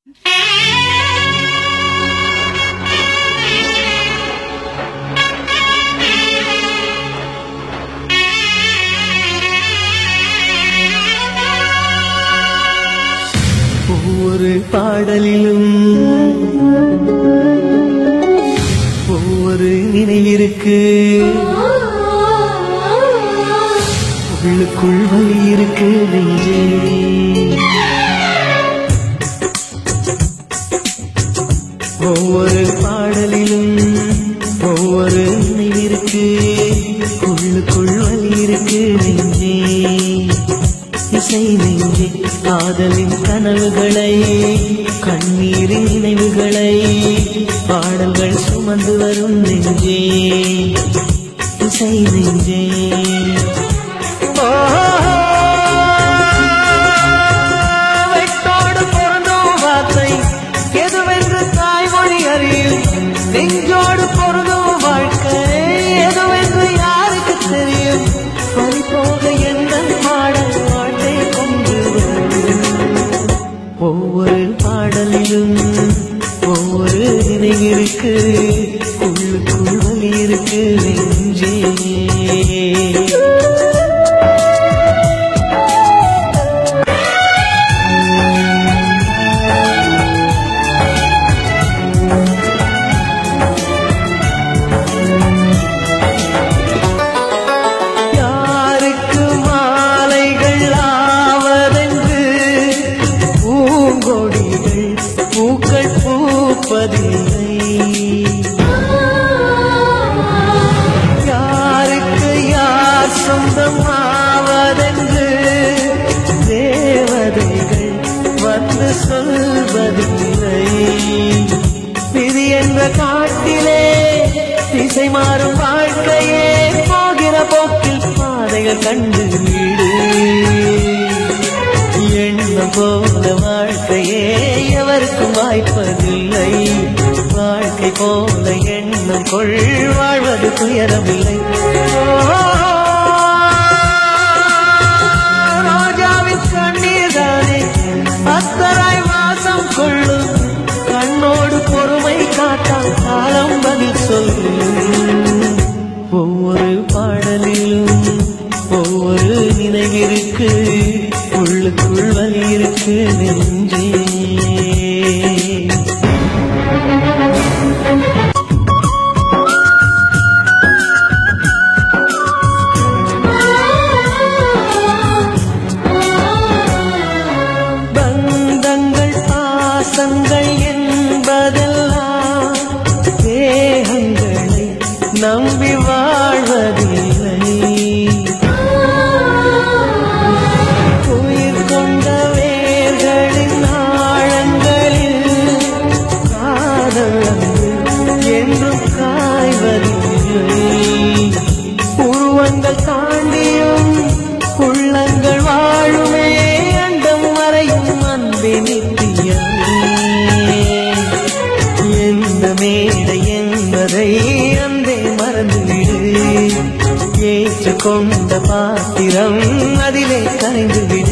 ஒவ்வொரு பாடலிலும் ஒவ்வொரு நினைவிருக்கு, உள்ளுக்குள் வலி இருக்கு நெஞ்சே. ஒவ்வொரு பாடலிலும் ஒவ்வொரு நினைவிருக்கு, உள்ளுக்குள் வலி இருக்கு நெஞ்சே. இசை நெஞ்சே, காதலின் கனவுகளை, கண்ணீரின் நினைவுகளை பாடல்கள் சுமந்து வரும் நெஞ்சே. இசை நெஞ்சே, வெட்டோடு பொருந்தும் வார்த்தை எதுவென்று தாய்மொழி அறியும், நெஞ்சோடு பொருந்தும் வாழ்க்கை எதுவென்று யாருக்கு தெரியும். பறிபோக எந்த பாடல் வாழ்க்கை கொண்டு ஒவ்வொரு பாடலிலும் ஒவ்வொரு நினைவிற்கு, உள்ளுக்குள் வலி இருக்கு நெஞ்சே. பூக்கள் பூப்பதில்லை, யாருக்கு யார் சொந்தமாவதென்று தேவதைகள் வந்து சொல்வதில்லை. விதி என்ற காட்டிலே திசை மாறும் வாழ்க்கையே, போகிற போக்கில் பாதைகள் கண்டு வீடு. எண்ணம் போல வாழ்க்கையே எவருக்கும் வாய்ப்பதில்லை, வாழ்க்கை போல எண்ணம் கொள் வாழ்வது துயரமில்லை. ராஜாவின் கண்ணீர் தானே அத்தராய் வாசம் கொள்ளும், கண்ணோடு பொறுமை காட்டால் காலம் பதில் சொல்லும். ஒவ்வொரு பாடலிலும் ஒவ்வொரு நினைவிற்கு, உள்ளுக்குள் வலி இருக்கு நெஞ்சே. பந்தங்கள் பாசங்கள் என்பதெல்லாம் தேகங்களை நம்பி வாழ்வதில்லை. உருவங்கள் தாண்டியும் உள்ளங்கள் வாழுமே, அண்டம் வரையும் அன்பே நித்தியமே. எந்த மேடை என்பதை அன்பே மறந்துவிடு, ஏற்றுக்கொண்ட பாத்திரம் அதிலே கரைந்துவிடு.